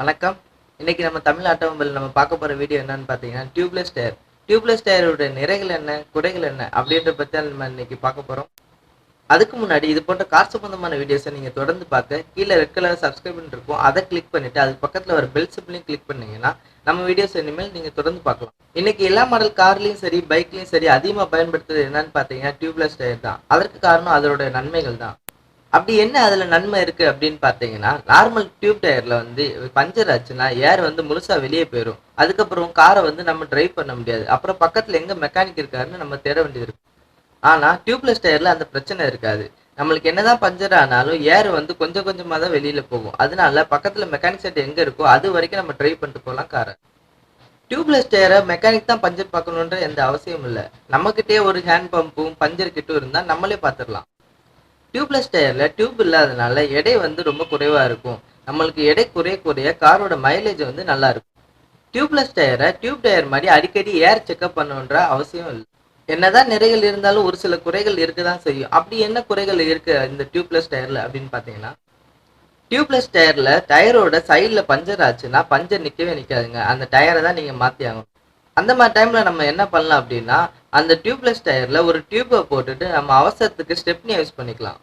வணக்கம். இன்னைக்கு நம்ம தமிழ் ஆட்டோமொபைல் நம்ம பார்க்க போற வீடியோ என்னன்னு பார்த்தீங்கன்னா, டியூப்லெஸ் டயர். டியூப்லெஸ் டயரோட நிறைகள் என்ன? குறைகள் என்ன? அப்படின்றத பத்தி தான் நம்ம இன்னைக்கு பார்க்க போறோம். அதுக்கு முன்னாடி இது போன்ற கார் சம்பந்தமான வீடியோஸை நீங்க தொடர்ந்து பார்க்க கீழே ரெட் கலர் சப்ஸ்கிரைப் பட்டன் இருக்கும். அதை கிளிக் பண்ணிட்டு அது பக்கத்துல ஒரு பெல் சிம்பிளையும் கிளிக் பண்ணீங்கன்னா நம்ம வீடியோஸ் இனிமேல் நீங்க தொடர்ந்து பார்க்கலாம். இன்னைக்கு எல்லா மாடல் கார்லயும் சரி, பைக்லயும் சரி அதிகமா பயன்படுத்துறது என்னன்னு பார்த்தீங்கன்னா டியூப்லெஸ் டயர் தான். அதற்கு காரணம் அதோட நன்மைகள் தான். அப்படி என்ன அதுல நன்மை இருக்கு அப்படின்னு பாத்தீங்கன்னா, நார்மல் டியூப் டயர்ல வந்து பஞ்சர் ஆச்சுன்னா ஏர் வந்து முழுசா வெளியே போயிடும். அதுக்கப்புறம் காரை வந்து நம்ம டிரைவ் பண்ண முடியாது. அப்புறம் பக்கத்துல எங்க மெக்கானிக் இருக்காருன்னு நம்ம தேட வேண்டியது இருக்கும். ஆனா டியூப்லெஸ் டயர்ல அந்த பிரச்சனை இருக்காது. நம்மளுக்கு என்னதான் பஞ்சர் ஆனாலும் ஏர் வந்து கொஞ்சம் கொஞ்சமா தான் வெளியில போகும். அதனால பக்கத்துல மெக்கானிக் செட் எங்க இருக்கோ அது வரைக்கும் நம்ம டிரைவ் பண்ணிட்டு போகலாம் காரை. டியூப்லெஸ் டயரை மெக்கானிக் தான் பஞ்சர் பார்க்கணுன்ற எந்த அவசியம் இல்லை. நம்மகிட்டயே ஒரு ஹேண்ட் பம்பும் பஞ்சர் கிட்டும் இருந்தா நம்மளே பார்த்துடலாம். டியூப்லெஸ் டயர்ல டியூப் இல்லாதனால எடை வந்து ரொம்ப குறைவா இருக்கும். நம்மளுக்கு எடை குறைய குறைய காரோட மைலேஜ் வந்து நல்லா இருக்கும். டியூப்லெஸ் டயரை டியூப் டயர் மாதிரி அடிக்கடி ஏர் செக்அப் பண்ணுன்ற அவசியம் இல்லை. என்னதான் நிறைகள் இருந்தாலும் ஒரு சில குறைகள் இருக்கதான் செய்யும். அப்படி என்ன குறைகள் இருக்கு இந்த டியூப்லெஸ் டயர்ல அப்படின்னு பாத்தீங்கன்னா, டியூப்லெஸ் டயர்ல டயரோட சைட்ல பஞ்சர் ஆச்சுன்னா பஞ்சர் நிக்கவே நிக்காதுங்க. அந்த டயரை தான் நீங்க மாத்தி ஆகணும். அந்த மாதிரி டைம்ல நம்ம என்ன பண்ணலாம் அப்படின்னா, அந்த டியூப்லெஸ் டயர்ல ஒரு டியூப்பை போட்டுட்டு நம்ம அவசரத்துக்கு ஸ்டெப்னி யூஸ் பண்ணிக்கலாம்.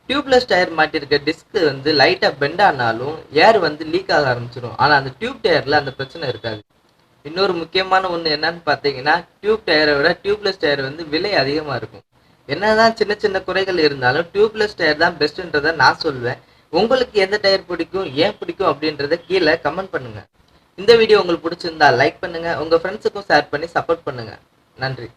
டியூப்லெஸ் டயர் மாட்டிருக்க டிஸ்க் வந்து லைட்டா பெண்ட் ஆனாலும் ஏர் வந்து லீக் ஆக ஆரம்பிச்சிடும். ஆனா அந்த டியூப் டயர்ல அந்த பிரச்சனை இருக்காது. இன்னொரு முக்கியமான ஒண்ணு என்னன்னு பாத்தீங்கன்னா, டியூப் டயரை விட டியூப்லெஸ் டயர் வந்து விலை அதிகமா இருக்கும். என்னதான் சின்ன சின்ன குறைகள் இருந்தாலும் டியூப்லெஸ் டயர் தான் பெஸ்ட்ன்றத நான் சொல்வேன். உங்களுக்கு எந்த டயர் பிடிக்கும், ஏன் பிடிக்கும் அப்படின்றத கீழே கமெண்ட் பண்ணுங்க. இந்த வீடியோ உங்களுக்கு பிடிச்சிருந்தா லைக் பண்ணுங்க, உங்க ஃப்ரெண்ட்ஸுக்கும் ஷேர் பண்ணி சப்போர்ட் பண்ணுங்க. நன்றி.